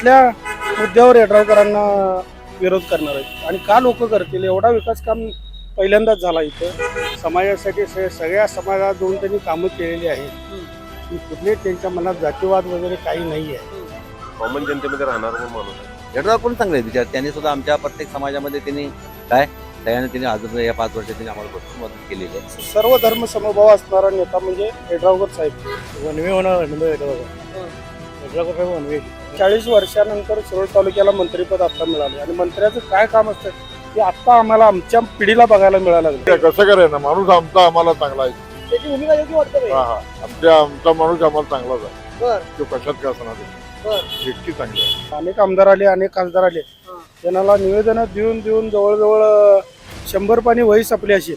कुठल्या मुद्द्यावर यड्रावकरांना विरोध करणार आहेत आणि का लोक करतील? एवढा विकास काम पहिल्यांदाच झाला इथं. समाजासाठी सगळ्या समाजात जाऊन त्यांनी कामं केलेली आहेत. कुठले त्यांच्या मनात जातीवाद वगैरे काही नाही आहे. कॉमन जनतेमध्ये राहणार म्हणून माणूस आहे. यड्राव पण चांगले विचार त्यांनी सुद्धा आमच्या प्रत्येक समाजामध्ये त्यांनी सगळ्यांनी त्यांनी अजून या 5 वर्षात त्यांनी आम्हाला भरपूर मदत केलेली आहे. सर्व धर्म समभाव असणारा नेता म्हणजे यड्रावकर साहेब. वनवे होणार यड्रावकर वनवे. 40 वर्षानंतर शिरोळ तालुक्याला मंत्रिपद आता मिळाले आणि मंत्र्याचं काय काम असतं ते आता आम्हाला आमच्या पिढीला बघायला मिळायला लागलं. कसं करे ना माणूस आम्हाला चांगला आहे. त्याची भूमिका योग्य वाटतं. आमचा माणूस आम्हाला चांगलाच आहे. बर तो कशात का असणार व्यक्ती चांगली आहे. अनेक आमदार आले, अनेक खासदार आले, त्यांना निवेदन देऊन देऊन जवळजवळ 100 पाणी वही संपली असेल,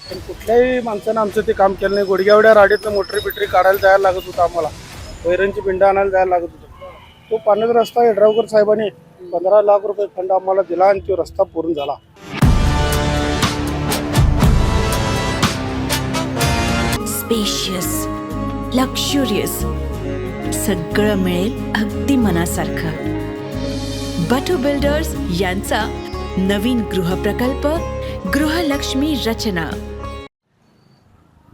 पण कुठल्याही माणसानं आमचं ते काम केलं नाही. गुडघ्यावड्या राडीतनं मोटरी बिटरी काढायला जायला लागत होतं, आम्हाला वैरणची पिंड आणायला जायला लागत होतं. तो पाण्याचा रस्ता यड्रावकर साहेबांनी 15 लाख रुपये फंड आम्हाला दिला आणि तो रस्ता पूर्ण झाला. स्पेशियस, लक्झुरियस, सगळं मिळेल अगदी मनासारखं. बटू बिल्डर्स यांचा नवीन गृहप्रकल्प गृहलक्ष्मी रचना.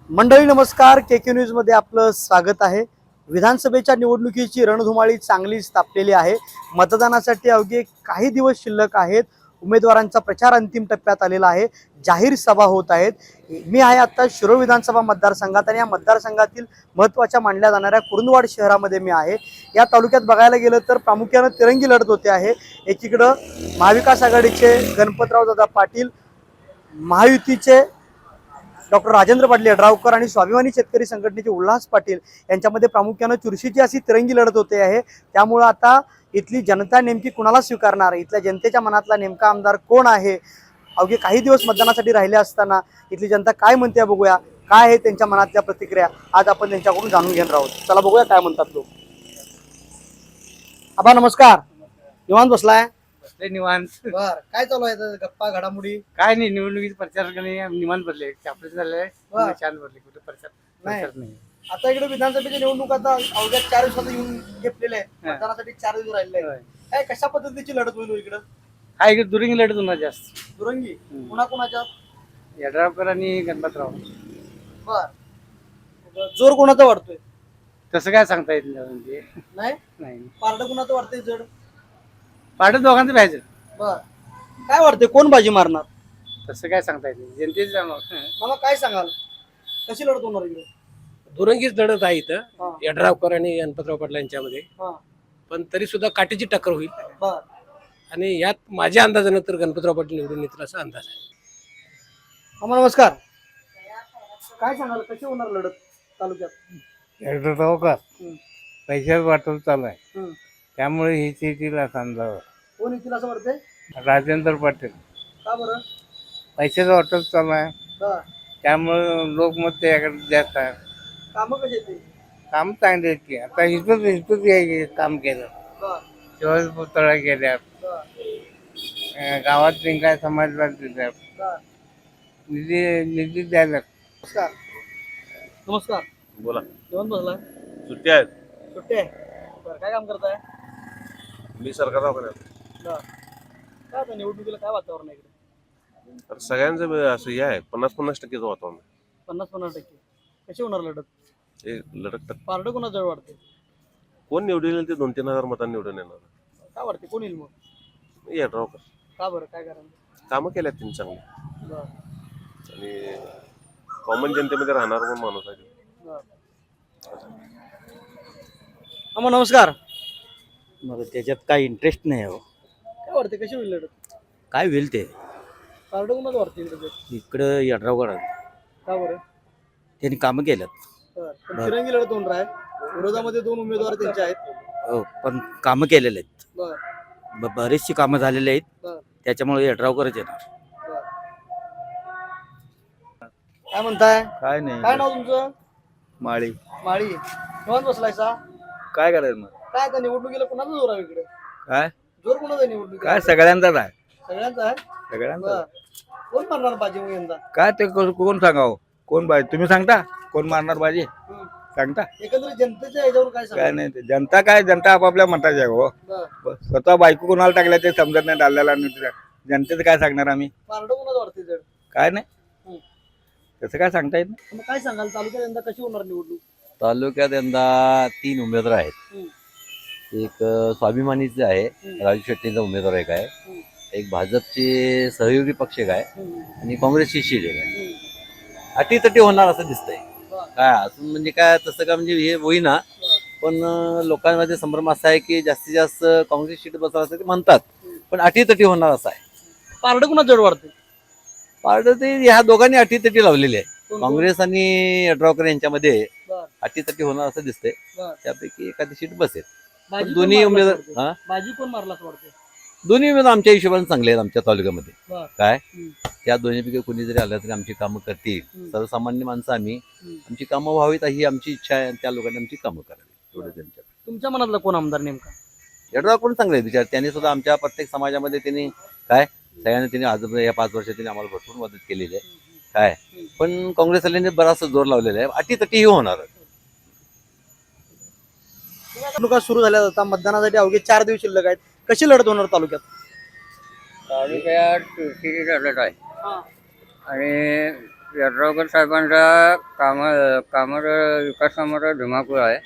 मंडळी नमस्कार, KK न्यूज मध्ये आपलं स्वागत आहे. विधानसभेच्या निवडणुकीची रणधुमाळी चांगलीच तापलेली आहे. मतदानासाठी अवघे काही दिवस शिल्लक आहेत. उमेदवारांचा प्रचार अंतिम टप्प्यात आलेला आहे. जाहीर सभा होत आहेत. मी आहे आता शिरोळ विधानसभा मतदारसंघात आणि या मतदारसंघातील महत्त्वाच्या मानल्या जाणाऱ्या कुरुंदवाड शहरामध्ये मी आहे. या तालुक्यात बघायला गेलं तर प्रामुख्यानं तिरंगी लढत होते आहे. एकीकडं महाविकास आघाडीचे गणपतराव दादा पाटील, महायुतीचे डॉक्टर राजेंद्र पाटील यड्रावकर आणि स्वाभिमानी शेतकरी संघटनेचे उल्हास पाटील यांच्यामध्ये प्रामुख्यानं चुरशीची अशी तिरंगी लढत होते आहे. त्यामुळं आता इथली जनता नेमकी कुणाला स्वीकारणार, इथल्या जनतेच्या मनातला नेमका आमदार कोण आहे, अवघे काही दिवस मतदानासाठी राहिले असताना इथली जनता काय म्हणते बघूया. काय आहे त्यांच्या मनातल्या प्रतिक्रिया आज आपण त्यांच्याकडून जाणून घेणार आहोत. चला बघूया काय म्हणतात लोक. आबा नमस्कार. निवांत बसलाय? निवांत. बर, काय चालू आहे गप्पा घडामोडी? काय नाही, निवडणुकीचे प्रचार निवांत बसले. आपलं झालंय छान बसले, कुठे प्रचार नाही. आता इकडे विधानसभेच्या निवडणूक आता अवघ्या 4 दिवसात येऊन घेतलेले आहे. मतदानासाठी 4 दिवस राहिले आहे. काय कशा पद्धतीची लढत होईल इकडं? हा इकडे दुरंगी लढत होणार जास्त. दुरंगी कुणाच्या? यड्रावकर आणि गणपतराव. बर, जोर कोणाचा वाटतोय? तसं काय सांगता येत नाही. नाही पारड कुणाचं वाटतंय जड? पाठ दोघांचं पाहिजे. बर, काय वाटतंय कोण बाजी मारणार? तसं काय सांगता येत नाही. जनतेच मला काय सांगाल कशी लढत होणार इकडे? दुरंगीच लढत आहे हा. इथं यड्रावकर आणि गणपतराव पाटील यांच्यामध्ये. हा. पण तरी सुद्धा काटेची टक्कर होईल बर, आणि यात माझ्या अंदाजानं तर गणपतराव पाटील निवडून येतील असा अंदाज आहे. नमस्कार. काय सांगाल कशी होणार लढत तालुक्यात? यड्रावकर पैशाचं वाटप चालू आहे, हम्म. त्यामुळे ही येतील असा अंदाज. कोण येतील असं वाटतंय? राजेंद्र पाटील. का बरं? पैशाचं वाटप चालू आहे, बर, त्यामुळे लोकमत त्याकडे जास्त आहे. कामं कशी येते? काम चांगले आहेत की. आता इथंच काम केलं, बर, शिवाजी पुतळा केल्या, बर, गावात लिंगायत समाजला दिल्या, बर. निधी द्यायला. नमस्कार. नमस्कार. बोला. जेवण बसलाय? सुट्टी आहेत. सुट्टी आहे. बरं, काय काम करताय? मी सरकार दवाखान्यात. बर, काय आता निवडणुकीला काय वातावरण आहे इकडे? तर सगळ्यांचं असं हे आहे 50-50% वातावरण. 50-50%. कशी होणार लढत? हे लढत पारड कोणा जवळ वाटते? कोण निवडून ते 2-3 हजार मतांनी निवडून येणार. काय वाटते कोण येईल मग? यड्रावकर का बरं, काय कारण? कामं केल्यात त्यांनी चांगली बर, आणि कॉमन जनतेमध्ये राहणार म्हणून माणूस आहे. बर. नमस्कार. मला त्याच्यात काही इंटरेस्ट नाही हो. काय वाटते कशी होईल लढत? काय होईल ते पारड कोणाच वाटते इकडे? इकडं यड्रावकर का बरं? त्यांनी कामं केलं. बर, पण तिरंगी लढत होणार आहे. विरोधामध्ये 2 उमेदवार त्यांचे आहेत. हो, पण कामं केलेले आहेत. बर, बरीचशी कामं झालेली आहेत. बर, त्याच्यामुळे यड्रावकरच येणार. बर. काय म्हणताय? काय नाही, काय नाव तुमचं? माळी. माळी. निवांत बसलायसा? काय करायचं मग? काय आता निवडणुकीला कोणाचा जोर आहे इकडे? काय जोर कोणाचा आहे निवडणुकीला? काय सगळ्यांचाच आहे. सगळ्यांचा आहे. सगळ्यांचा. बर, कोण मारणार बाजी मग यंदा? काय ते कोण सांगावं? कोण बाजी तुम्ही सांगता कोण मारणार बाजी? सांगता एकंदरीत जनतेच्या याच्यावर काय काय सांगा नाही ते जनता काय जनता आपापल्या मताची आहे हो. स्वतः बायको कोणाला टाकल्या ते समजत नाही डालल्याला जनतेचं काय सांगणार आम्ही पारडं कोणाचं वाटते जड काय नाही हं. तसं काय सांगता येत नाही. मग काय सांगाल तालुक्यात यंदा कशी होणार निवडणूक तालुक्यात यंदा 3 उमेदवार आहेत. हं. एक स्वाभिमानीचे आहे, राजू शेट्टीचा उमेदवार एक आहे, एक भाजपचे सहयोगी पक्ष एक आहे आणि काँग्रेसची शीट एक आहे. अटीतटी होणार असं दिसतंय. काय असून म्हणजे काय तसं काय म्हणजे हे होईना, पण लोकांमध्ये संभ्रम असा आहे की जास्तीत जास्त काँग्रेस शीट बसणार असं ते म्हणतात, पण अटीतटी होणार असं आहे. पारडं कोणाचं जड वाढते पारडं ते ह्या दोघांनी अटीतटी लावलेली आहे. काँग्रेस आणि यड्रावकर यांच्यामध्ये अटीतटी होणार असं दिसतंय. त्यापैकी एखादी सीट बसेल. पण दोन्ही उमेदवार बाजी कोण मारला असं वाटतं दोन्ही उमेदवार आमच्या हिशोबाने चांगले आहेत आमच्या तालुक्यामध्ये. बरं. काय हं. त्या दोन्हीपैकी कोणी जरी आलं तरी आमची कामं करतील. सर्वसामान्य माणसं आम्ही, आमची कामं व्हावीत ही आमची इच्छा आहे आणि त्या लोकांनी आमची कामं करावी एवढं त्यांच्या. तुमच्या मनातला कोण आमदार नेमका यड्राव कोण चांगले आहेत विचार. त्यांनी सुद्धा आमच्या प्रत्येक समाजामध्ये त्यांनी काय सगळ्यांना त्यांनी आज या 5 वर्षात त्यांनी आम्हाला भरपूर मदत केलेली आहे. काय पण काँग्रेसवाल्यांनी बराचसा जोर लावलेला आहे. अटीतटीही होणार. निवडणुका सुरू झाल्या आता मतदानासाठी अवघे 4 दिवस शिल्लक आहेत. कशी लढत होणार तालुक्यात तालुक्यात तुळशीची लढत आहे आणि यड्रावकर साहेबांचा कामावर विकास कामावर धुमाकूळ आहे.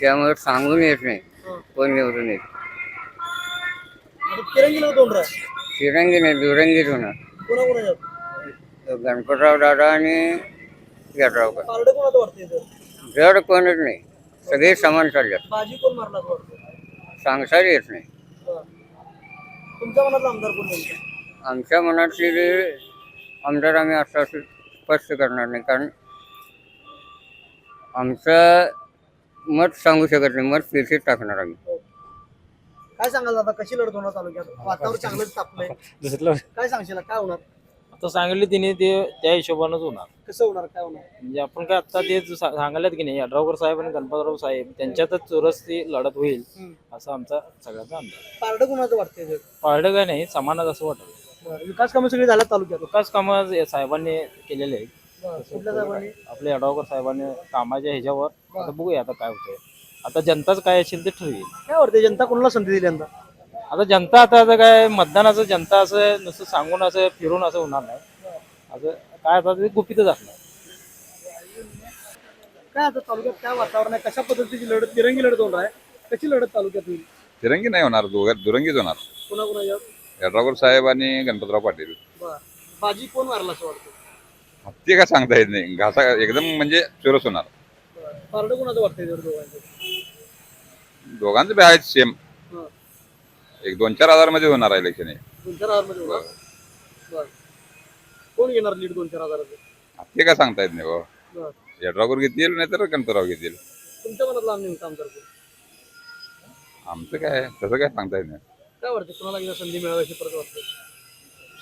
त्यामुळे सांगून येत नाही कोण निवडून येत. तिरंगी नाही दुरंगीच होणार. गणपतराव दादा आणि यड्रावकर. जड कोणच नाही, सगळे समान चालल्यात. बाजी कोण मारला असं वाटतं सांगता येत नाही. तुमच्या मनातला आमदार कोण नेमका आमच्या मनातले आमदार आम्ही असं स्पष्ट करणार नाही, कारण आमचं मत सांगू शकत नाही. मत पिरशीत टाकणार आम्ही. काय सांगाल दादा कशी लढत होणार तालुक्यात वातावरण चांगलंच तापलंय. काय सांगशील काय होणार आता सांगितले तिने ते त्या हिशोबानंच होणार. कसं होणार काय होणार म्हणजे आपण काय आता ते सांगायलात की नाही यड्रावकर साहेब आणि गणपतराव साहेब त्यांच्यातच चोरस ती लढत होईल असं आमचा सगळ्याचा अंदाज. पारडं कोणाचं वाटतंय पारडं काय नाही समानच असं वाटतं. विकास कामं सगळी झाल्यात तालुक्यात विकास कामं साहेबांनी केलेले आहेत. कुठल्या साहेबांनी आपल्या यड्रावकर साहेबांनी कामाच्या ह्याच्यावर आता बघूया आता काय होतंय. आता जनताच काय असेल ते ठरवेल. काय वाटतंय जनता कोणाला संधी दिली यंदा आता जनता आता काय मतदानाचं जनता असं नुसतं सांगून असं फिरून असं होणार नाही. असं काय आता ते गुपितच असणार. काय आता तालुक्यात काय वातावरण आहे कशा पद्धतीची लढत तिरंगी लढत होणार आहे कशी लढत तालुक्यात होईल तिरंगी नाही होणार, दुरंगीच होणार. कोणाकोणाच्या यड्रावकर साहेब आणि गणपतराव पाटील. बाजी कोण मारला असं वाटतं ते काय सांगता येत नाही. घासा एकदम म्हणजे चोरस होणार. पारडं कोणाचं वाटतंय दोघांचं दोघांचं बी आहेत सेम. एक 2-4 हजार मध्ये होणार आहे इलेक्शन. 2-4 हजार मध्ये होणार. बरं. कोण घेणार लीड 2-4 हजाराचं ते काय सांगता येत नाही हो. बरं. यड्रावकर घेतील नाही तर गणपतराव घेतील. तुमच्या मनातला नेमका आमदार कोण आमचं काय तसं काय सांगता येत नाही. काय वाटतं कोणाला एकदा संधी मिळावी अशी परत वाटतं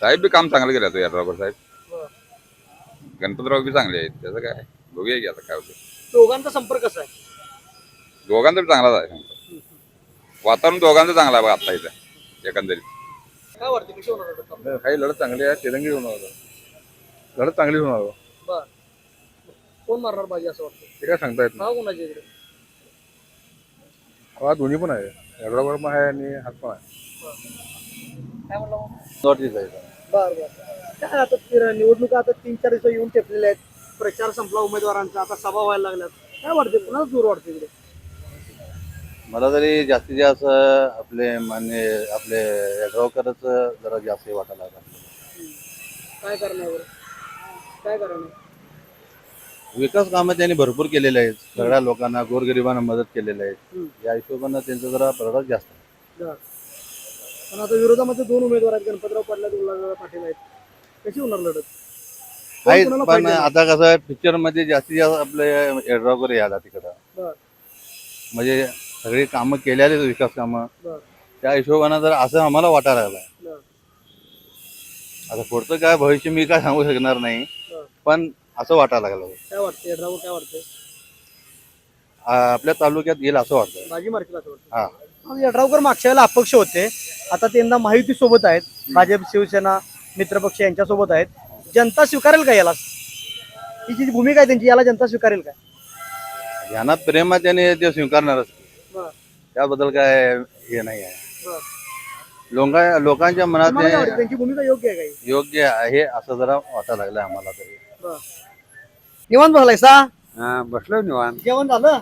साहेब बी काम चांगलं केलं यड्रावकर साहेब. बरं. गणपतराव बी चांगले आहेत. त्याचं काय बघूया की आता काय होतं. दोघांचा संपर्क कसा आहे दोघांचा बी चांगलाच आहे. वातावरण दोघांचं चांगलं आहे बघा आता इथं एकंदरीत. काय वाटतं कशी होणार लढत? काही लढत चांगली आहे. तिरंगी होणार, लढत चांगली होणार. बरं. कोण मारणार बाजी असं वाटतं ते काय सांगता येत नाव कोणाच्या इकडे नाही. दोन्ही पण आहे, यड्रावकर पण आहे आणि हात पण आहे. काय म्हणलं मग? नॉर्थ आहे. बरं बरं काय आता निवडणुका आता 3-4 दिवस येऊन टेपलेल्या आहेत. प्रचार संपला उमेदवारांचा आता सभा व्हायला लागल्यात. काय वाटते कुणाला जोर वाटते इकडे मला तरी जास्तीत जास्त आपले यड्रावकरच जरा जास्त वाटायला लागला. काय करण्यावर काय करणार विकास कामं त्यांनी भरपूर केलेले आहेत. सगळ्या लोकांना गोरगरिबांना मदत केलेली आहे. या हिशोबानं त्यांचं जरा प्रभाव जास्त आहे. पण आता विरोधामध्ये 2 उमेदवार आहेत गणपतराव पाटील आहेत. कशी होणार लढत आहेत कोणाला पण पाहिजे? आता कसं आहे पिक्चर मध्ये जास्तीत जास्त आपले यड्रावकर यायला तिकडं बरं. म्हणजे सगळी कामं केलेली विकास कामं बरं. त्या हिशोबानं जर असं आम्हाला वाटायला लागलाय. बरं. आता पुढचं काय भविष्य मी काय सांगू शकणार नाही, बरं. पण असं वाटायला लागलं. काय वाटतं ड्रायव्हर काय वाटतंय आपल्या तालुक्यात येईल असं वाटतं. बाजी मार्केट असं वाटतं हा यड्रावकर मागच्या वेळेला अपक्ष होते. आता ते यंदा महायुती सोबत आहेत. भाजप शिवसेना मित्रपक्ष यांच्या सोबत आहेत. जनता स्वीकारेल का याला ही जी भूमिका आहे त्यांची याला जनता स्वीकारेल का यांना प्रेम आहे त्याने ते स्वीकारणारच बरं. त्याबद्दल काय हे नाही आहे बरं. लोकांच्या मनात तुम्हाला काय वाटतं? ते त्यांची भूमिका योग्य आहे काही? योग्य आहे असं जरा वाटायला लागलं आम्हाला तरी. निवांत बसलाय सा? बसलो निवांत जेवण झालं?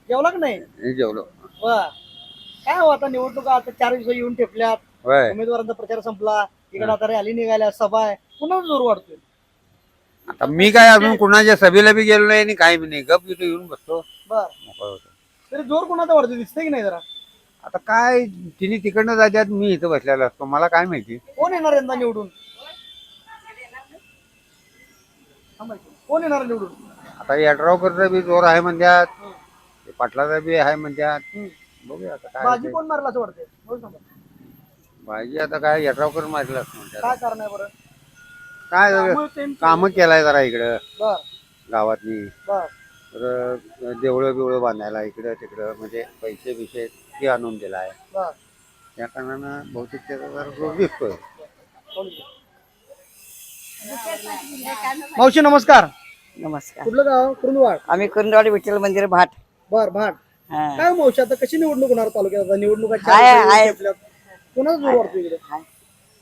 जेवला का नाही? जेवलो बर. काय हो आता निवडणुका आता 4 दिवस येऊन ठेपल्यात, होय उमेदवारांचा प्रचार संपला, इकडे आता रॅली निघाल्या, सभा आहे, पुन्हा जोर वाढतोय. आता मी काय अजून कुणाच्या सभेला बी गेलो नाही आणि काय बी नाही गप इथे येऊन बसतो बर. मोकळं होतो. तरी जोर कोणाचा वाढतोय दिसतंय की नाही जरा? आता काय तिने तिकडनं जात्यात मी इथं बसलेला असतो मला काय माहिती कोण येणार यंदा निवडून? कोण येणार निवडून? आता यड्रावकरचा बी जोर आहे म्हणतात पाटलाचा बी आहे म्हणतात बघूया आता काय बाजी होतंय. कोण मारला असं वाटतंय? बोल सांगा. भाजी आता काय यड्रावकर मारला असं म्हणतात काय कारण आहे बरं? काय कामं ते- काम केलाय जरा इकडं बर. गावातनी बर. तर देवळं बिवळं बांधायला इकडं तिकडं म्हणजे पैसे बिशे ते आणून दिला आहे बर. त्या कारणानं बहुतेक त्याचा जरा जोर दिसतोय. मावशी नमस्कार. नमस्कार. कुठलं गाव? कुरुंदवाड. आम्ही कुरुंदवाडी विठ्ठल मंदिर भाट. बर भाट. हा. काय हो मावशी आता कशी निवडणूक होणार तालुक्यात? आता निवडणुका आहे. कोणाचा जोर वाढतो इकडे?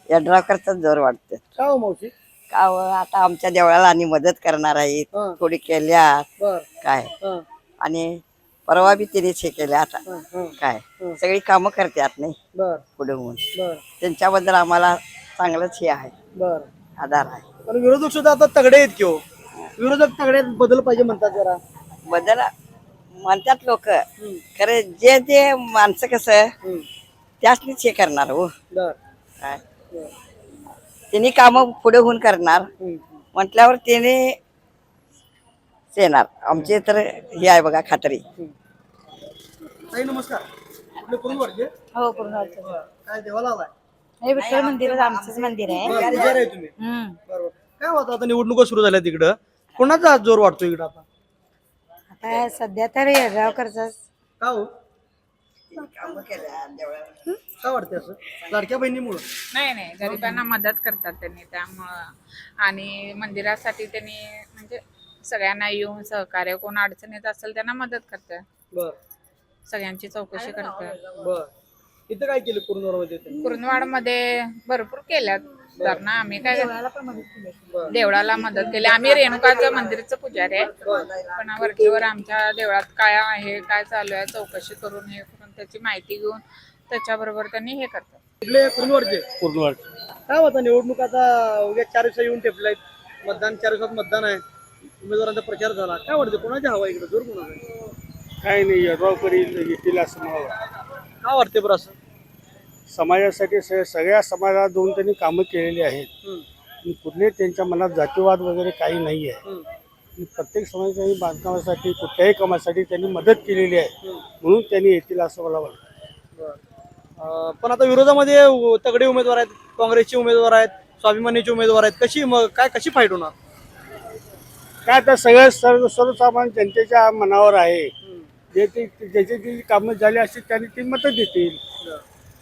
यड्रावकरचाच जोर वाटतं. काय हो मावशी? का हो, आता आमच्या देवळाला आणि मदत करणार आहेत हा. थोडी केल्यात बर. काय हा. आणि परवा बी तिनेच हे केल्या आता हा. हा. काय हा. सगळी कामं करतात नाही बर. पुढे होऊन बर. त्यांच्याबद्दल आम्हाला चांगलंच हे आहे बर. आधार आहे. पण विरोधक सुद्धा आता तगडे आहेत की हो. विरोधक तगडे आहेत, बदल पाहिजे म्हणतात जरा. बदल म्हणतात लोक खरे जे ते माणसं कसं त्यासनीच हे करणार हो बर. काय त्यांनी कामं पुढे होऊन करणार म्हटल्यावर त्याने येणार आमचे तर हे आहे बघा खात्री. ताई नमस्कार. कुठले कुरुंदवाडचे? हो पूर्ण काय देवाला आलाय? हे विठ्ठल मंदिर आमचंच मंदिर आहे. बरं, पुजारी आहे तुम्ही? बरोबर. काय होतं आता निवडणुका सुरू झाल्या तिकडं, कोणाचा जोर वाढतो इकडं आता? आता सध्या तर यड्रावकरचाच. का हो? काय वाटतं असं लाडक्या बहिणीमुळं? नाही गरिबांना मदत करतात त्यांनी त्यामुळं आणि मंदिरासाठी त्यांनी म्हणजे सगळ्यांना येऊन सहकार्य कोण अडचणीत असेल त्यांना मदत करतात. बर. सगळ्यांची चौकशी करतात. बर. इथं काय केलं कुरुंदवाडमध्ये? कुरुंदवाड मध्ये भरपूर केल्यात धरणा. आम्ही काय बर. देवळाला मदत केली. आम्ही रेणुकाचं मंदिरचं पुजारी आहे पण वरतीवर आमच्या देवळात काय आहे काय चालू आहे चौकशी करून हे करून त्याची माहिती घेऊन त्याच्याबरोबर त्यांनी हे करतात. इथले कुरुंदवाडचे? कुरुंदवाड. काय होता निवडणूक आता उद्या 4 दिवस येऊन ठेपलाय, मतदान 4 दिवसात मतदान आहे, उमेदवारांचा प्रचार झाला, काय वाटतं कोणाची हवा इकडे जोर कोणाचा? काय नाही यड्रावकर येतील असं मला वाटतं. काय वाटते बरं असं? समाजासाठी सगळ्या समाजात जाऊन त्यांनी कामं केलेली आहेत आणि कुठले त्यांच्या मनात जातीवाद वगैरे काही नाही आहे. आणि प्रत्येक समाजाच्या बांधकामासाठी कुठल्याही कामासाठी त्यांनी मदत केलेली आहे म्हणून त्यांनी येतील असं मला वाटतं. पण आता विरोधामध्ये तगडे उमेदवार आहेत, काँग्रेसचे उमेदवार आहेत, स्वाभिमानीचे उमेदवार आहेत, कशी फाईट होणार? काय आता सगळं सर्वसामान्य जनतेच्या मनावर आहे. ज्याची जी कामं झाली असतील त्यांनी ती मतं देतील.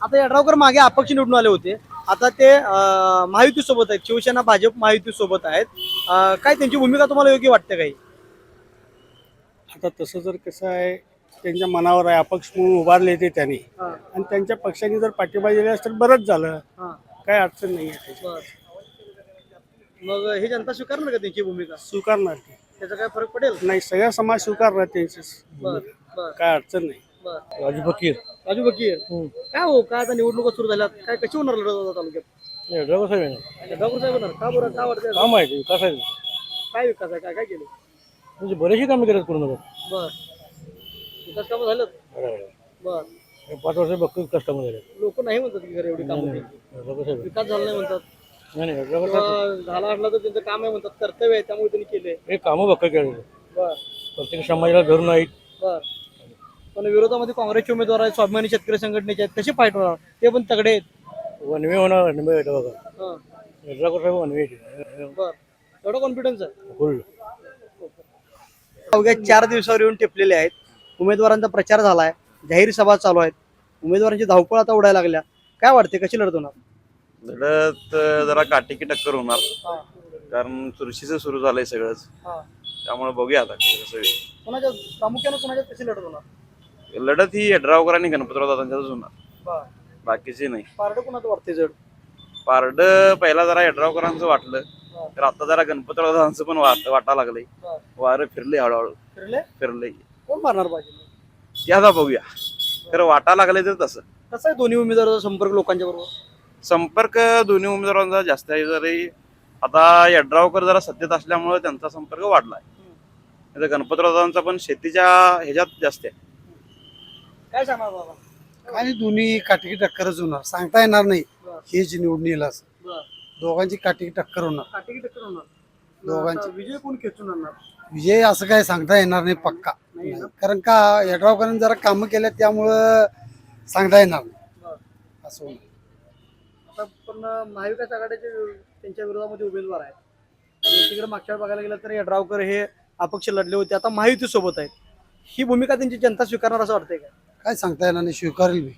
आता यड्रावकर मागे अपक्ष निवडून आले होते, आता ते महायुती सोबत आहेत, शिवसेना भाजप महायुती सोबत आहेत. काय त्यांची भूमिका तुम्हाला योग्य वाटते काही? आता तसं जर कसं आहे त्यांच्या मनावर आहे. अपक्ष म्हणून उभारले ते त्यांनी आणि त्यांच्या पक्षाने जर पाठिंबा दिला तर बरंच झालं. काय अडचण नाही आहे त्याची. मग हे जनता स्वीकारणार का त्यांची भूमिका? स्वीकारणार की त्याचा काय फरक पडेल? नाही, सगळ्या समाज स्वीकारणार त्यांची. काय अडचण नाही. राजू फकीर. काय हो काय आता निवडणुका सुरू झाल्यात, काय कशी होणार लढत तालुक्यात? यड्रावकर साहेब होणार. का बरं काय वाटतं? काम आहे विकास आहे. काय विकास आहे? काय काय केलं? म्हणजे बरेचशी कामं केलं करून. बर. विकास कामं झालं? बर. 5 वर्ष बघतो कस्टमर झाले. लोक नाही म्हणतात की घरी एवढी कामं केली. विकास झाला नाही म्हणतात. नाही झाला असला तर त्यांचं काम आहे म्हणतात, कर्तव्य आहे त्यामुळे त्यांनी केले. हे कामं बघ केलं. बर. प्रत्येक समाजाला धरून आहेत. बर. पण विरोधामध्ये काँग्रेसचे उमेदवार आहेत, स्वाभिमानी शेतकरी संघटनेचे आहेत, कशी फाईट होणार? ते पण तगडे आहेत. वनवे होणार. वनवे येतं बघा. यड्रावकर साहेब वनवे. बर. एवढा कॉन्फिडन्स आहे? फुल. अवघ्या 4 दिवसावर येऊन टेपलेले आहेत. उमेदवारांचा प्रचार झालाय, जाहीर सभा चालू आहेत, उमेदवारांची धावपळ आता उडायला लागल्या. काय वाटते कशी लढत होणार? लढत जरा काटेकी टक्कर होणार कारण चुरशीचं सुरू झालंय सगळंच. त्यामुळे बघूया आता कसं होईल. कोणाच्या प्रामुख्याने कोणाच्या कशी लढत होणार? लढत ही यड्रावकर आणि गणपतराव दादांच्याच होणार, बर. बाकीचे नाही. पारडं कोणाचं वाटते जड? पारड पहिला जरा यड्रावकरांचं वाटलं, तर आता जरा गणपतराव दादांचं पण वाटा लागलंय. वारं फिरले हळूहळू फिरले, कोण मारणार पाहिजे? ते आता बघूया. तर वाटा लागले तर तसं कसा आहे दोन्ही उमेदवाराचा संपर्क लोकांच्या बरोबर? संपर्क दोन्ही उमेदवारांचा जास्त आहे. जरी आता यड्रावकर जरा सत्तेत असल्यामुळे त्यांचा संपर्क वाढलाय. आता गणपतराव दादांचा पण शेतीच्या ह्याच्यात जास्त आहे. काय सांगणार बाबा? आणि दोन्ही काटेकी टक्करच होणार, सांगता येणार नाही हेच निवडून येईल असं. दोघांची काटेकी टक्कर होणार. काटेकी टक्कर होणार. दोघांची. आता विजय कोण खेचून आणणार? विजय असं काय सांगता येणार नाही पक्का, कारण का यड्रावकरांनी जरा कामं केल्या त्यामुळं सांगता येणार नाही असं होणार. आता पण महाविकास आघाडीचे त्यांच्या विरोधामध्ये उमेदवार आहेत आणि तिकडे मागच्या वेळी बघायला गेलं तर यड्रावकर हे अपक्ष लढले होते, आता महायुती सोबत आहेत. ही भूमिका त्यांची जनता स्वीकारणार असं वाटतंय का? काय सांगता येणार नाही, स्वीकारेल मी.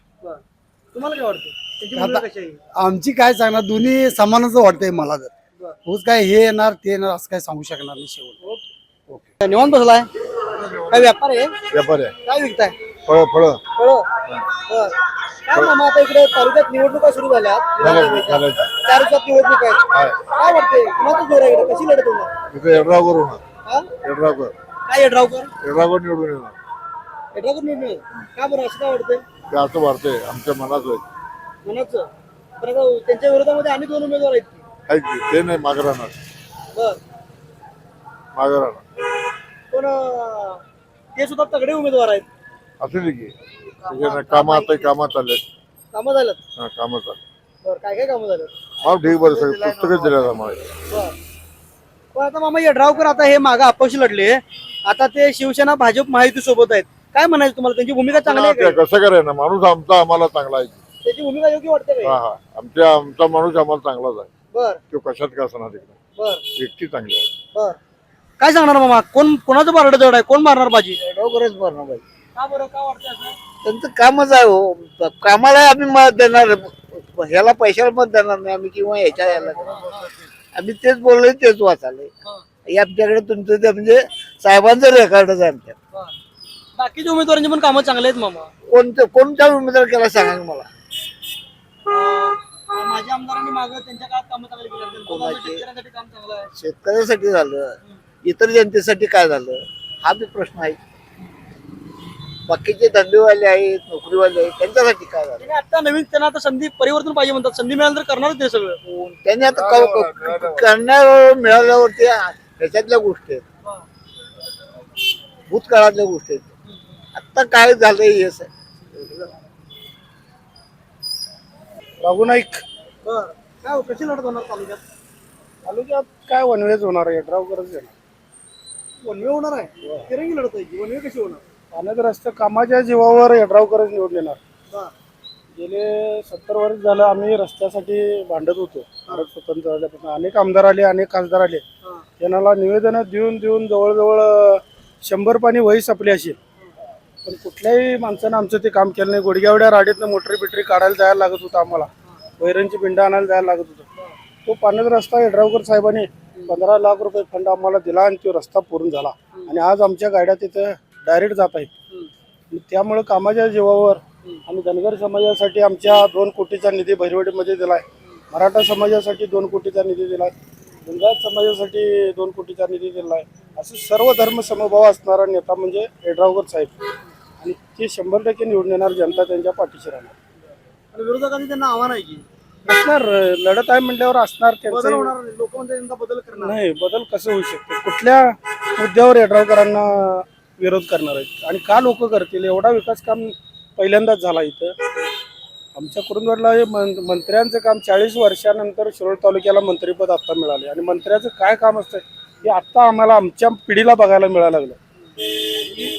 तुम्हाला काय वाटतं त्यांची भूमिका कशी आहे? आमची काय सांगणार, दोन्ही समानच वाटतंय मला. तर होच काय हे येणार ते येणार असं काय सांगू शकणार नाही शेवट. निवांत बसलाय? काय व्यापार आहे? व्यापार आहे, काय विकताय? फळं फळं काय मामा आता इकडे तालुक्यात निवडणुका सुरू झाल्या, 4 दिवसात निवडणूक आहे. काय वाटते कुणाचं जोर आहे इकडे? कशी लढत होणार? तिथे यड्रावकर होणार. हा? यड्रावकर काय यड्रावकर निवडून येणार. यड्रावकर निवडून का बरं असं काय वाटतंय? ते असं वाटतंय आमच्या मनात होईल. मनाचं तर आता त्यांच्या विरोधामध्ये आणि 2 उमेदवार आहेत की? काही ते नाही मागं राहणार. बर. मागं राहणार पण ते सुद्धा तगडे उमेदवार आहेत. असू दे की. कामं आता कामात चालले. कामं झालं? हा कामं चालले. बरं, काय काय कामं झालं? हा ठीक बरं, सगळे पुस्तकच दिल्यात आम्हाला. बर. पण आता मामा यड्रावकर आता हे मागं अपक्ष लढले, आता ते शिवसेना भाजप महायुती सोबत आहेत. काय म्हणायचं तुम्हाला? त्यांची भूमिका चांगली आहे का? कसं करायचं ना, माणूस आमचा आम्हाला चांगला आहे. त्याची भूमिका योग्य वाटते हा का? हा आमचा माणूस आम्हाला चांगलाच आहे. बर तो कशात का असणार तिकडे बर व्यक्ती चांगली आहे. बर. काय सांगणार मामा, कोणाचं पारडं जड आहे? कोण मारणार बाजी? यड्रावकरच मारणार पाहिजे. का बरं, का वाटतं असं? त्यांचं कामच आहे हो. कामाला आम्ही मत देणार, ह्याला पैशाला मत देणार नाही आम्ही, किंवा ह्याच्या याला आम्ही तेच बोललोय, तेच वाचायलंय. आमच्याकडे तुमचं ते म्हणजे साहेबांचं रेकॉर्डच आहे आमच्या. बाकीच्या उमेदवारांची पण कामं चांगले आहेत मामा. कोणत्या उमेदवार केला सांगा की मला. माझ्या आमदारांनी मागं त्यांच्या काळात कामं चांगली केली आहेत. शेतकऱ्यांसाठी काम चांगलं आहे. शेतकऱ्यासाठी झालं, इतर जनतेसाठी काय झालं हा बी प्रश्न आहे. बाकीचे धंदेवाले आहेत, नोकरीवाले आहेत, त्यांच्यासाठी काय झालं? त्यांनी आता नवीन त्यांना आता संधी परिवर्तन पाहिजे म्हणतात. संधी मिळाली तर करणार ते सगळं. त्यांनी आता करण्यावर मिळाल्यावर ते त्याच्यातल्या गोष्टी आहेत, भूतकाळातल्या गोष्टी आहेत. आता काय झालंय हे राघू नाईक. बरं. काय कशी लढत होणार तालुक्यात? तालुक्यात काय वनवेच होणार, यड्रावकरच येणार. वनवे होणार आहे? तिरंगी लढत आहे. वनवे कशी होणार? पाण्यात रस्ते कामाच्या जीवावर यड्रावकरच निवडून येणार. बरं. गेले 70 वर्ष झालं आम्ही रस्त्यासाठी भांडत होतो. भारत स्वतंत्र झाल्यापासून अनेक आमदार आले, अनेक खासदार आले. त्यांना निवेदन देऊन देऊन जवळजवळ 100 पाणी वही संपली असेल, पण कुठल्याही माणसानं आमचं ते काम केलं नाही. गुडघ्यावड्या राडीतनं मोटरी बिटरी काढायला जायला लागत होतं आम्हाला, वैरणची पिंड आणायला जायला लागत होतं. तो पाण्याचा रस्ता यड्रावकर साहेबांनी 15 लाख रुपये फंड आम्हाला दिला आणि तो रस्ता पूर्ण झाला. आणि आज आमच्या गाड्या तिथं डायरेक्ट जात आहेत. त्यामुळं कामाच्या जीवावर आम्ही धनगर समाजासाठी आमच्या 2 कोटीचा निधी भैरवडीमध्ये दिलाय. मराठा समाजासाठी 2 कोटीचा निधी दिलाय. लिंगायत समाजासाठी 2 कोटीचा निधी दिलाय. असं सर्व धर्म समभाव असणारा नेता म्हणजे यड्रावकर साहेब, आणि ते 100% निवडून येणार. जनता त्यांच्या पाठीशी राहणार. आणि विरोधकांनी त्यांना आव्हान आहे की असणार, लढत आहे म्हटल्यावर असणार. बदल त्यांचं होणार नाही. लोक म्हणतात यंदा बदल करणार नाही, बदल कसं होऊ शकतो? कुठल्या मुद्द्यावर यड्रावकरांना विरोध करणार आहेत आणि का लोक करतील? एवढा विकास काम पहिल्यांदाच झाला इथं आमच्या कुरुंदवाडला. हे मंत्र्यांचं काम 40 वर्षानंतर शिरोळ तालुक्याला मंत्रिपद आत्ता मिळाले, आणि मंत्र्याचं काय काम असतं हे आत्ता आम्हाला आमच्या पिढीला बघायला मिळायला लागलं.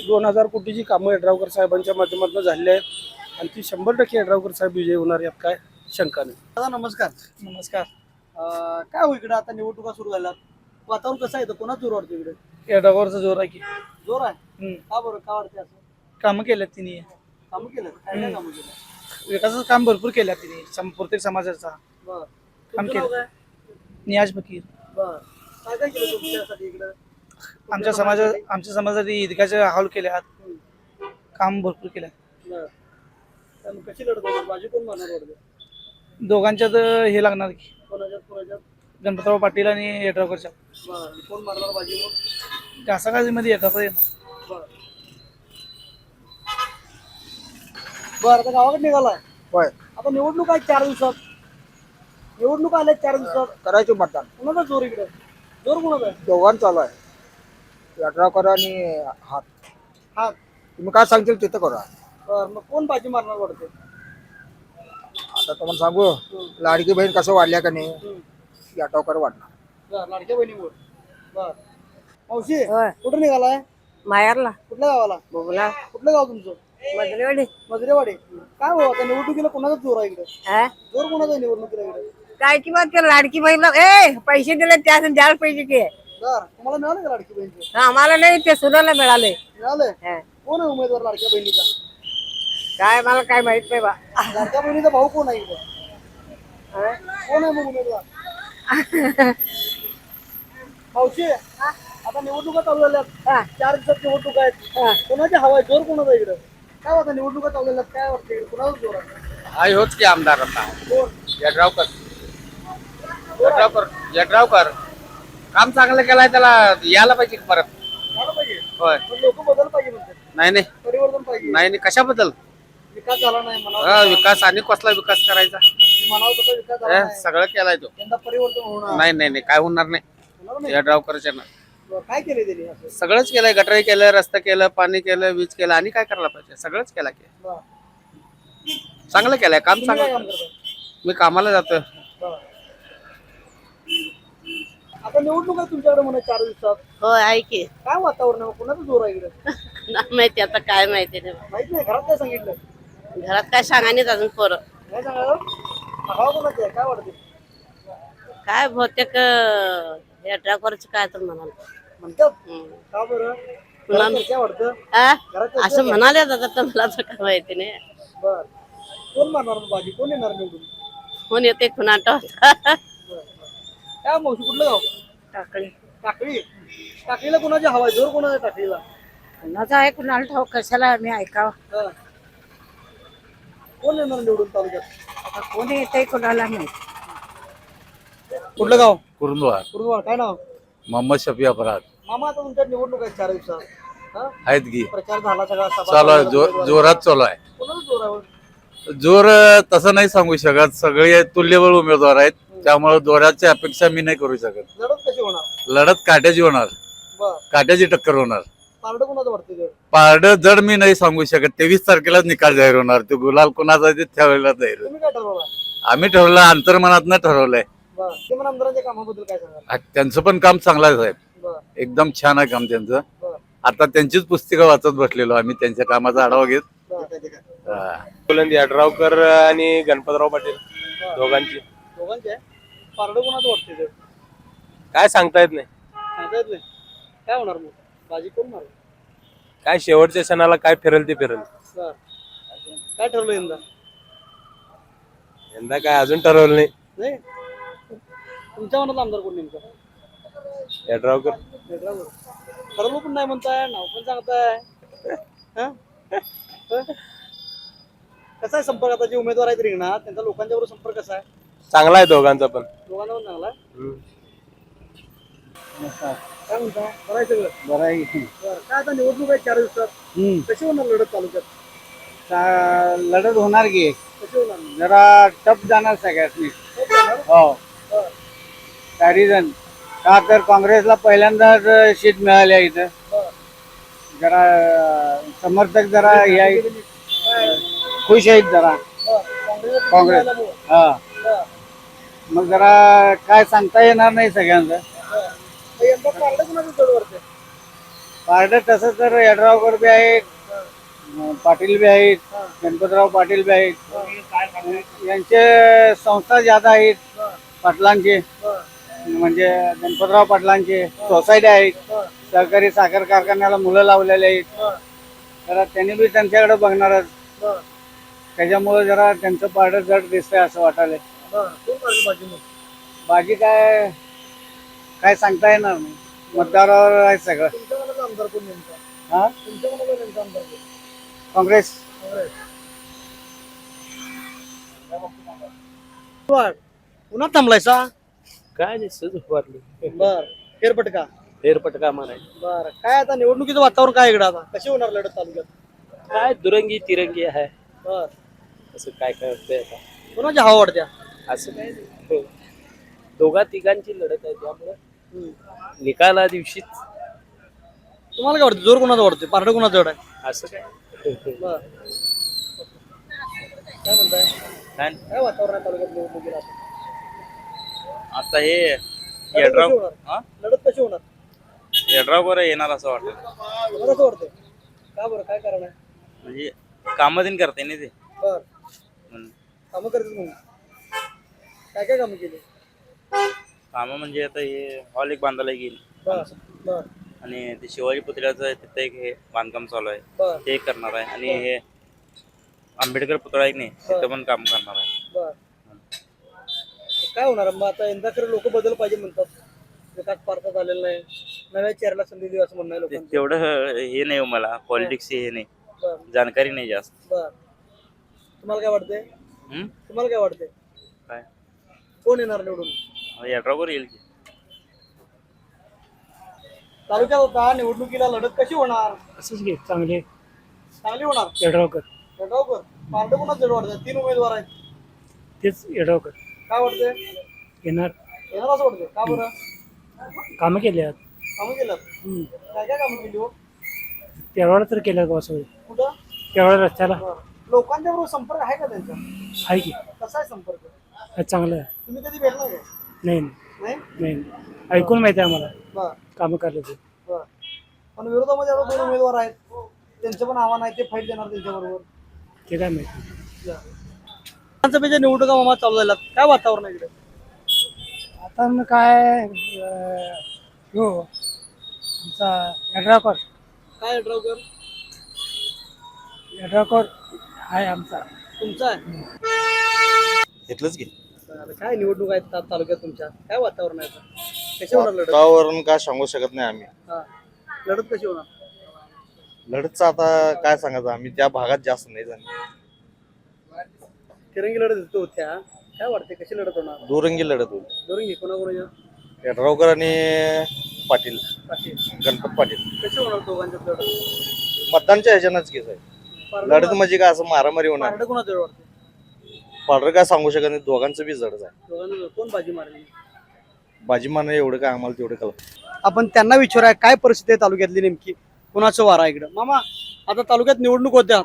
2000 कोटीची कामं यड्रावकर साहेबांच्या माध्यमातून झालेली आहेत, आणि ती 100% यड्रावकर साहेब विजयी होणार यात काय शंका नाही. दादा नमस्कार. नमस्कार. काय हो इकडे आता निवडणुका सुरू झाल्यात, वातावरण कसं आहे? कोणाच जोर वाटतं इकडे? यड्रावकरचा जोर आहे की. जोर आहे? का बरं, का वाटते असं? कामं केल्यात तिने, कामं केलं? काय काय कामं केलं? विकासाचं काम भरपूर केलं तिने, प्रत्येक समाजाचा बरं. काम तुमचं नाव केलं. काय? नियाज फकीर. बरं. काय काय केलं तुमच्यासाठी इकडं? आमच्या समाजासाठी ईदगाचे हाल केले आहेत काम भरपूर केले. कशी लढत होती? बाजी कोण मारणार वाटतं? दोघांच्यात हे लागणार की कोणाच्यात? गणपतराव पाटील आणि येड्रावकरच्या. कोण मारणार बाजी मग? जास्त काय मध्ये येतात येणार. बरं आता गावाकडे निघालाय. होय. आता निवडणूक आहे 4 दिवसात. निवडणूक आल्या 4 दिवसात. करायचं मतदान कोणाचा जोर इकडे? जोर कोणाचा आहे? दोघांचं चालू आहे, यड्रावकर आणि हात. हा. तुम्ही काय सांगतील तिथं करा. बरं मग कोण बाजी मारणार वाटते? आता तुम्हाला सांगू, लाडकी बहीण कसं वाढल्या का नाही, यड्रावकर वाढणार. बरं लाडक्या बहिणीवर. बरं मावशी कुठे निघालाय? मायारला कुठल्या गावाला? बोला कुठलं गाव तुमचं? मधलेवाडी मजरेवाडी. काय हो आता निवडणुकीला कोणाचा जोर आहे इकडे? जोर कोणाचा आहे निवडणुकीला इकडे? काय की बात कर लाडकी बहीण पैसे दिले त्या द्यायला पाहिजे की बरं तुम्हाला मिळालं का लाडकी बहिणीचं? आम्हाला नाही ते सुनाला मिळाले. मिळालंय. कोण आहे उमेदवार लाडक्या बहिणीचा? काय मला काय माहित नाही बा. लाडक्या बहिणीचा भाऊ कोण आहे इकडे? कोण आहे मग उमेदवार? मावशी आता निवडणुका चालू झाल्यात. 4 दिवसात निवडणूक आहेत. कोणाची हवा आहे? जोर कोणाचा आहे इकडे? काय होतं निवडणुका चालू झाल्यात, काय वाटतं इकडे कोणाचा जोर आहे? होच की आमदार आता कोण? येड्रावकर. येड्रावकर काम चांगलं केलंय, त्याला यायला पाहिजे परत. झालं पाहिजे. होय. पण लोक बदल पाहिजे म्हणतात. नाही परिवर्तन पाहिजे. नाही कशाबद्दल विकास झाला नाही म्हणावं. विकास आणि कसला विकास करायचा? म्हणावं तसा विकास झाला नाही. सगळं केलाय तो. यंदा परिवर्तन होणार. नाही काय होणार नाही. होणार नाही. येड्रावकरच्या बरं, काय केले त्यांनी असं? सगळंच केलंय, गटरी केलं, रस्ता केलं, पाणी केलं, वीज केलं, आणि काय करायला पाहिजे? सगळंच केलं की. बरं. चांगलं केलंय काम. तुम्ही काय काम चांगलं करता? मी कामाला जातो. बरं. आता निवडणूक आहे तुमच्याकडे म्हणा 4 दिवसात. हो आहे की काय वातावरण आहे? कोणाचा जोर आहे इकडे? नाही माहिती आता काय माहिती नाही माहित नाही. घरात काय सांगितलं? घरात काय सांगा नाही अजून पोरं काय सांगायला? हवा कोणाची आहे? काय वाटते? काय बहुतेक येड्रावकरचं काय तर म्हणाल म्हणतात. का बरं? घरात काय वाटतं? घरात असं म्हणाले आता मला तर काय माहिती नाही. बर कोण मारणार मग बाजी? कोण येणार निवडून? कोण येते कुणाटा काय मावशी कुठलं गाव? टाकळी टाकळी. टाकळीला कोणाची हवा आहे? जोर कोणाचा आहे टाकळीला? कुणाचा आहे कुणाला ठाऊक कशाला आम्ही ऐकावं. हा. कोण येणार निवडून तालुक्यात? आता कोण येते कुणाला नाही. कुठलं गाव? कुरुंदवार. कुरुंदवार. काय नाव? मोहम्मद शफी अपराध मामा आता तुमच्यात निवडणूक आहे 4 दिवसात. हा? आहेत की प्रचार झाला सगळा. सभा चालू आहे, झाल्या. जोरात चालू आहे. कोणाचा जोर आहे? जोर तसं नाही सांगू शकत, सगळे तुल्यबळ उमेदवार आहेत, त्यामुळे जोराची अपेक्षा मी नाही करू शकत. लढत कशी होणार? लढत काट्याची होणार, बर काट्याची टक्कर होणार. पारडं कोणाचं वाटतं जड? पारड जड मी नाही सांगू शकत. 23 तारखेलाच निकाल जाहीर होणार. तो गुलाल कोणाचा आहे ते त्यावेळेला जाहीर होईल. तुम्ही काय ठरवला? आम्ही ठरवलं, अंतर्मनातनं ठरवलंय. बर ते पण आमदारांच्या कामाबद्दल काय सांगाल? त्यांचं पण काम चांगलं आहे साहेब, बर एकदम छान आहे काम त्यांचं. बर आता त्यांचीच पुस्तिका वाचत बसलेलो आम्ही, त्यांच्या कामाचा आढावा घेत. बर. येड्रावकर आणि गणपतराव पाटील दोघांची दोघांचे आहे. पारडं कोणाचं वाटतं जड? काय सांगता येत नाही. सांगता येत नाही. काय होणार मग? बाजी कोण मारणार? काय शेवटच्या क्षणाला काय फिरेल ते फिरेल. बर काय ठरवलं यंदा? यंदा काय अजून ठरवलं नाही. नाही तुमच्या मनात आमदार कोण नेमकं? येड्रावकर. वेगळं ठरवलं पण नाही म्हणताय, नाव पण सांगताय. हा? हा? कसा आहे संपर्क? आता जे उमेदवार आहेत रिंगणात त्यांचा लोकांच्या बरोबर संपर्क कसा आहे? चांगला आहे दोघांचा पण. दोघांना पण चांगला आहे. काय म्हणता? बरं आहे सगळं? बरं आहे. बरं काय आता निवडणूक आहे 4 दिवसात, कशी होणार लढत तालुक्यात? लढत होणार की कशी होणार? जरा टफ जाणार सगळ्यांनी. हो बरं. काय रिझन का तर काँग्रेसला पहिल्यांदाच सीट मिळाली आहे इथं. बरं. जरा समर्थक जरा हे आहेत, खुश आहेत जरा. बरं. काँग्रेसला काँग्रेस. मिळाल्यामुळं. हा बरं. मग जरा काय सांगता येणार नाही सगळ्यांचं. बरं. मग यंदा पारडं कोणाचं जड वाटतंय? पार्ट तसं तर यड्रावकर बी आहेत, पाटील बी आहेत, गणपतराव पाटील बी आहेत. यांचे संस्था ज्यादा आहेत पाटलांचे, म्हणजे गणपतराव पाटलांचे सोसायटी आहेत, सहकारी साखर कारखान्याला मुलं लावलेले आहेत. जरा त्यांनी बी त्यांच्याकडे बघणारच, त्याच्यामुळे जरा त्यांचं पारडं जड दिसतंय असं वाटायला. बरं. कोण मारेल बाजी मग? बाजी काय काय सांगता येणार नाही. मतदारावर आहे सगळं. तुमच्या मनाचा आमदार कोण नेमका? हा तुमच्या मनाचा नेमका आमदार कोण? काँग्रेस. पुन्हा थांबलायसा? काय नाही सहज उभारली बर फेरपटका. फेरपटका माराय बर काय आता निवडणुकीचं वातावरण काय इकडं आता कशी होणार लढत तालुक्यात? काय दुरंगी तिरंगी आहे बर असं काय होतंय आता कोणाची हवा वाढत्या? असं काय नाही. दोघा तिघांची लढत आहे त्यामुळे निकाला दिवशीच तुम्हाला काय वाटतं जोर कोणाचा वाटतोय पारडं कोणाचं जड आहे? असं काय बर काय म्हणताय काय वातावरण आहे तालुक्यात निवडणुकीला? आता हे लढत कशी होणार? लढत कशी होणार? यड्रावकर येणार असं वाटतं. तुम्हाला कसं वाटतंय? का बरं काय कारण आहे? म्हणजे कामं दिन करते ना ते. बर कामं करतात म्हणून काय काय कामं केली? कामं म्हणजे आता हे हॉल एक बांधायला गेली बर बर आणि ते शिवाजी पुतळ्याचं तिथं एक हे बांधकाम चालू आहे बर ते एक करणार आहे आणि हे आंबेडकर पुतळा एक नाही तिथं पण काम करणार आहे. बर काय होणार मग आता यंदा खरं लोक बदल पाहिजे म्हणतात. विकास फारसा झालेला नाही नव्या चेहऱ्याला संधी देऊ असं म्हणणं आहे लोकांचं. तेवढं हे नाही हो मला पॉलिटिक्स हे नाही बर जानकारी नाही जास्त. बर तुम्हाला काय वाटतंय? हम्म? तुम्हाला काय वाटतंय काय कोण येणार निवडून? यड्रावकर येईल की. तालुक्यात होता निवडणुकीला लढत कशी होणार? असंच घे चांगले चांगली होणार. येड्रावकर यड्रावकर पारडं कोणाच जड वाटतं? 3 उमेदवार आहेत. तेच येड्रावकर काय वाटतंय? येणार येणार असं वाटतंय का बरं? कामं केली आहेत कामं केलं काय काय कामं केली हो? तेवढा तर केलं का असं कुठं? तेवढा रस्त्याला लोकांच्या बरोबर संपर्क आहे का त्यांचा? आहे की कसा आहे संपर्क? चांगलं आहे तुम्ही कधी भेटला का? नाही नाही नाही ऐकून माहिती आहे आम्हाला बर कामं करले ते बर पण विरोधामध्ये आता 2 उमेदवार आहेत त्यांचं पण आव्हान आहे ते फाईट देणार त्यांच्याबरोबर. ते काय माहिती विधानसभेच्या निवडणुका मामा चालू झाल्यात काय वातावरण आहे इकडे? आता काय हो आमचा येड्रावकर काय ड्रायव्हर येड्रावकर आहे आमचा तुमचा आहे? घेतलंच की. आता काय निवडणूक आहेत तालुक्यात तुमच्या काय वातावरण आहे आता? कशी होणार लढत? वातावरण काय सांगू शकत नाही आम्ही. हा लढत कशी होणार? लढतचं आता काय सांगायचं आम्ही त्या भागात जास्त नाही जाणे. तिरंगी लढत दिसतो होत्या काय वाटते कशी लढत होणार? दुरंगी लढत होईल. दुरंगी कोणाकोणाच्या? यड्रावकर आणि पाटील पाटील गणपत पाटील. कशी होणार दोघांच्यात लढत? मतदानच्या ह्याच्यानंच केस आहे. लढत म्हणजे काय असं मारामारी होणार. पारडं कोणाचं जड वाटते? पाडर काय सांगू शकत नाही दोघांचं बी जडच आहे. दोघांना कोण बाजी मारली? बाजी मारणं एवढं काय आम्हाला तेवढं कळत. आपण त्यांना विचारूया काय परिस्थिती आहे तालुक्यातली नेमकी कोणाचं वारा इकडं? मामा आता तालुक्यात निवडणूक होत्या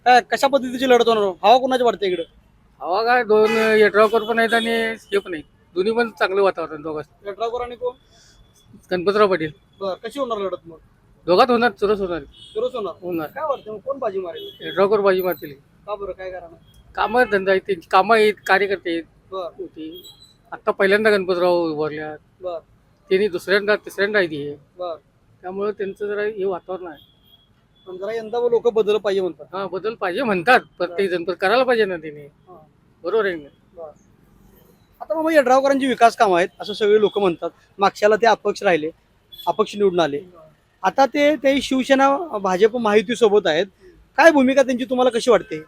काय कशा पद्धतीची लढत होणार? हवा कोणाची वाटते इकडं? हवा काय दोन येड्रावकर पण आहेत आणि हे पण आहेत दोन्ही पण चांगलं वातावरण दोघात. यड्रावकर आणि कोण? गणपतराव पाटील बरं कशी होणार लढत मग? दोघात होणार चुरस होणार सुरूच होणार. होणार. काय वाटतं मग कोण बाजी मारेल? येड्रावकर बाजी मारतील. का बरं काय कारण? कामं धंदा आहेत त्यांची कामं आहेत कार्यकर्ते आहेत बर होती. आता पहिल्यांदा गणपतराव उभारल्या बर त्यांनी दुसऱ्यांदा तिसऱ्यांदा आहे ती बर त्यामुळे त्यांचं जरा हे वातावरण आहे. पण जरा यंदा लोक बदल पाहिजे म्हणतात. हा बदल पाहिजे म्हणतात प्रत्येक जण पण करायला पाहिजे ना त्यांनी. बरोबर आहे ना? आता मग यड्रावकरांची विकास कामं आहेत असं सगळे लोक म्हणतात. मागच्याला ते अपक्ष राहिले अपक्ष निवडून आले आता ते शिवसेना भाजप महायुती सोबत आहेत. काय भूमिका त्यांची तुम्हाला कशी वाटते?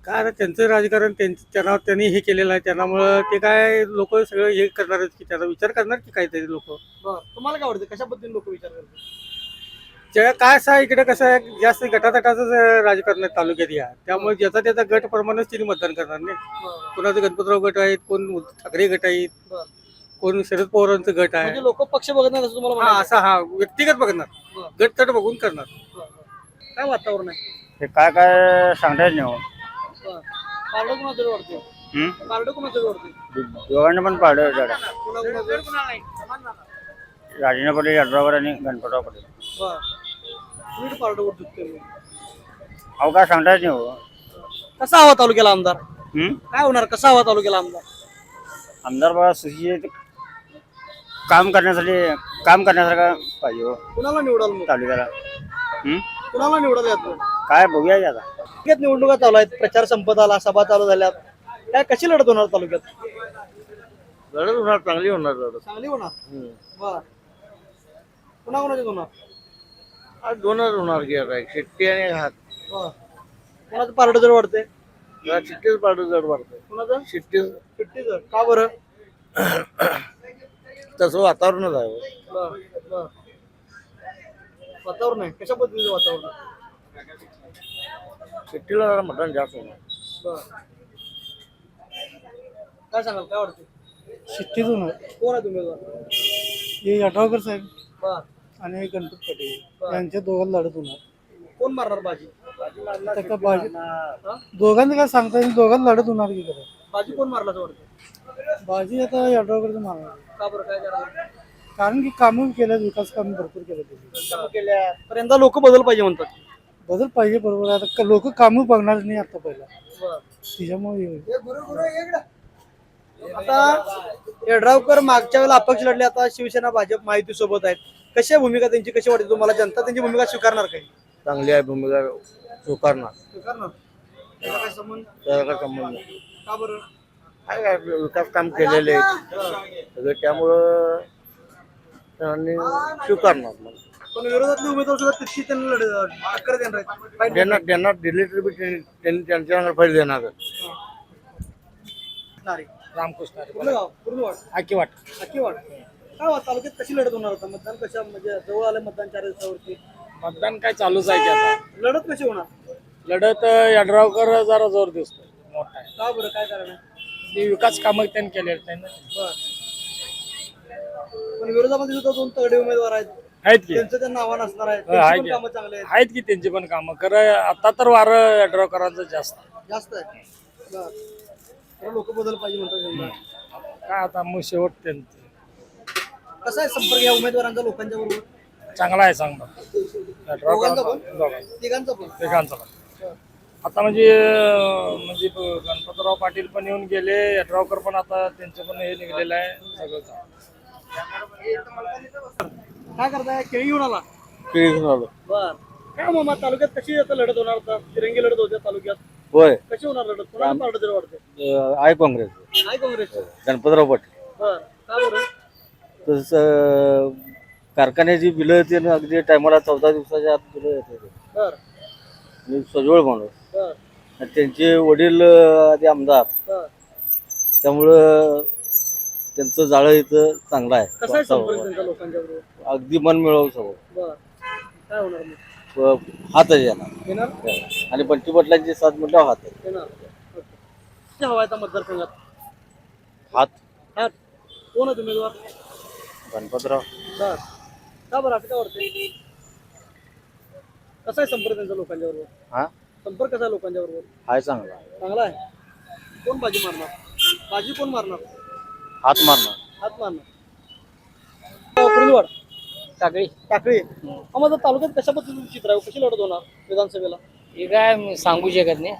काय आता त्यांचं राजकारण त्यांनी हे केलेलं आहे त्यामुळं ते काय लोक सगळं हे करणारच की त्याचा विचार करणार की काहीतरी लोक. तुम्हाला काय वाटतं कशा पद्धतीने लोक विचार करतात? काय असं इकडे कसं आहे जास्त गटातटाच राजकारण आहे तालुक्यात या त्यामुळे ज्याचा त्याचा गट प्रमाणेच त्यांनी मतदान करणार नाही. कोणाचं गणपतराव गट आहेत कोण ठाकरे गट आहेत कोण शरद पवारांचं गट आहे. म्हणजे लोक पक्ष बघणार असं तुम्हाला हा म्हणायचं? असा हा व्यक्तिगत बघणार गट तट बघून करणार. काय वातावरण आहे? हे काय काय सांगता येत नाही. पारडं कोणाचं वाटते? पारडं कोणाचं वाटते? दोघांना पण पाडलं कोणाकोणाचं? राजेंद्र पाटील यड्रावकर आणि गणपतराव पाटील. बर पारडं वर दुखते अहो काय सांगता येत नाही. कसा हवा तालुक्याला आमदार? काय होणार कसा हवा तालुक्याला आमदार? आमदार बघा सुशिक्षित काम करण्यासारखं पाहिजे कुणाला निवडाल मग तालुक्याला. कुणाला निवडाल यात? काय बघूया आता. तालुक्यात निवडणुका चालू आहेत प्रचार संपत आला सभा चालू झाल्यात काय कशी लढत होणार तालुक्यात? लढत होणार चांगली होणार लढत. चांगली होणार. बर कोणाकोणाचे होणार? दोनच होणार की आता शेट्टी आणि हात. कोणाचं पारड जर वाढतंय? शिट्टीच पाडू जड वाढतंय. कोणाचं? शिट्टी सुट्टीचं. का बरं? तसं वातावरणच आहे हो. बर. वातावरण आहे, कशा पद्धतीचं वातावरण? शिट्टीला जरा मतदान जास्त होणार. बर. काय सांगाल, काय वाटतं? शिट्टीतून कोण आहे उमेदवार? हे यड्रावकर साहेब बर. आणि गणपत पाटील यांच्या दोघांना लढत होणार. कोण मारणार बाजी? दोघांना काय सांगता येईल, दोघांना लढत होणार की खरं. बाजी कोण मारला असं वाटतं? बाजी आता यड्रावकरचं मारणार, का बरं, काय करणार? कारण की कामं केल्यात, विकास कामं भरपूर केलं त्यांनी. कामं केल्या तर यंदा लोक बदल पाहिजे म्हणतात. बदल पाहिजे, बरोबर. आता लोक कामं बघणार नाही आता पहिला, बर. त्याच्यामुळे हे होईल. आता यड्रावकर मागच्या वेळेला अपक्ष लढले, आता शिवसेना भाजप महायुती सोबत आहेत. कशी आहे भूमिका त्यांची, कशी वाटते तुम्हाला? जनता त्यांची भूमिका स्वीकारणार काही? चांगली आहे भूमिका स्वीकारणार. स्वीकारणार. त्याचा काय संबंध? त्याला काय संबंध नाही. का बरं? काय काय विकास काम केलेले आहेत सगळे, त्यामुळं त्यांनी स्वीकारणार. पण विरोधातले उमेदवार सुद्धा तितकी त्यांना टक्कर देणार आहेत. Fight देणार दिले तरी बी त्यांनी त्यांच्या फायदा देणार. देणार आहे. रामकृष्ण कुठलं गाव? कुर्डुवाड. आकीवाट. काय वाटतं, तालुक्यात कशी लढत होणार होता? मतदान कशा, म्हणजे जवळ आलं मतदान 4 दिवसावरती, मतदान काय चालूच आहे की आता. लढत कशी होणार? लढत यड्रावकर जरा जोर दिसतो मोठा आहे. का बरं, काय कारण आहे? ते विकास कामं त्यांनी केलेले नाही ना. बर. पण विरोधामध्ये सुद्धा 2 तगडे उमेदवार आहेत. आहेत की त्यांचं त्यांना आव्हान असणार आहे. आहे त्यांची पण की. कामं चांगले आहेत. आहेत की त्यांची पण कामं. खरं आता तर वारं यड्रावकरांचं जास्त आहे. जास्त आहे. बर. तर लोक बदल पाहिजे म्हणतात यंदा. काय आता मग शेवट त्यांचं कसा आहे संपर्क या उमेदवारांचा लोकांच्या बरोबर? चांगला आहे, चांगला. दोघांचा पण? दोघांचा. तिघांचा पण? तिघांचा पण. आता म्हणजे गणपतराव पाटील पण येऊन गेले, यड्रावकर पण आता त्यांचं पण हे निघलेलं आहे सगळं चांगलं. काय करताय? केळी घेऊन आला? आलो. बर. काय मामा, तालुक्यात कशी आता लढत होणार? आता तिरंगी लढत होत्या तालुक्यात, होय, कशी होणार लढत? कोणाला पारडं जर वाटते? आहे काँग्रेस. आहे काँग्रेस. गणपतराव पाटील. बर. का बरं? तसं कारखान्याची बिलं ते अगदी टायमाला 14 दिवसाच्या आत बिलं येतात. बर. सजवळ माणूस. बर. आणि त्यांचे वडील आधी आमदार, बर. त्यामुळं त्यांचं जाळं इथं चांगलं आहे. कसा आहे संपर्क त्यांचा लोकांच्या बरोबर? अगदी मन मिळवू सगळं. बर. काय होणार मग? हातच येणार. येणार? आणि बंटी पाटलांची साथ म्हटलं हात आहे. येणार. ओके. हवा आहे आता मतदारसंघात? हात. हात. कोण आहे उमेदवार? गणपतराव. बर. का बरं, असं काय वाटतंय? कसा आहे संपर्क त्यांचा लोकांच्या बरोबर? हा, संपर्क कसा आहे लोकांच्या बरोबर? हाय चांगला. चांगला आहे. कोण बाजी मारणार? बाजी कोण मारणार? हात मारणार. हात मारणार. कुर्डुवाड. टाकळी. टाकळी. माझा तालुक्यात कशा पद्धतीचं चित्र आहे? कशी लढत होणार विधानसभेला? हे काय सांगू शकत नाही,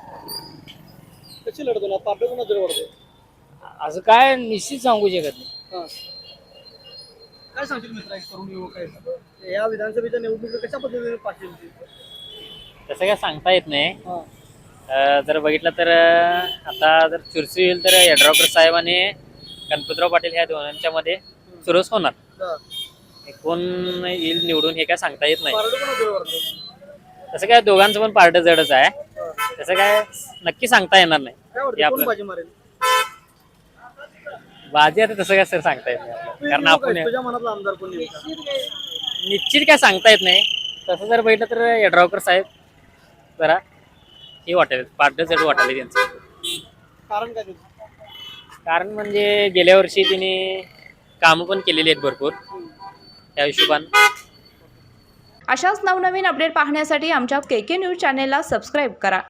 कशी लढत होणार? पार्टी कोणा जर वाढते? असं काय निश्चित सांगू शकत नाही. हा. काय सांगतील मित्र, एक तरुण युवक आहे, या विधानसभेच्या निवडणुकीत कशा पद्धतीने पाटील? तसं काय सांगता येत नाही. हा. जर बघितलं तर आता जर चुरशी होईल तर यड्रावकर साहेब आणि गणपतराव पाटील ह्या दोघांच्या मध्ये चुरस होणार. बर. कोण येईल निवडून हे काय सांगता येत नाही. पार्टी कोणा जर वाढते? तसं काय दोघांचं पण पार्ट जडच आहे, तसं काय नक्की सांगता येणार नाही. काय हे वाटतं, कोण आपलं बाजी मारेल? बाजी आता तसं काय सर सांगता येत नाही आपल्याला. कारण आपण तुझ्या मनातला आमदार कोण येईल? निश्चित काय सांगता येत नाही. तसं जर बघितलं तर यड्रावकर साहेब जरा हे वाटेल, पार्ट जड वाटायला त्यांचं. कारण काय त्याचं? कारण म्हणजे गेल्या वर्षी तिने कामं पण केलेली आहेत भरपूर, त्या हिशोबाने. अशाच नवनवीन अपडेट पाहण्यासाठी आमच्या KK न्यूज चॅनेलला सबस्क्राईब करा.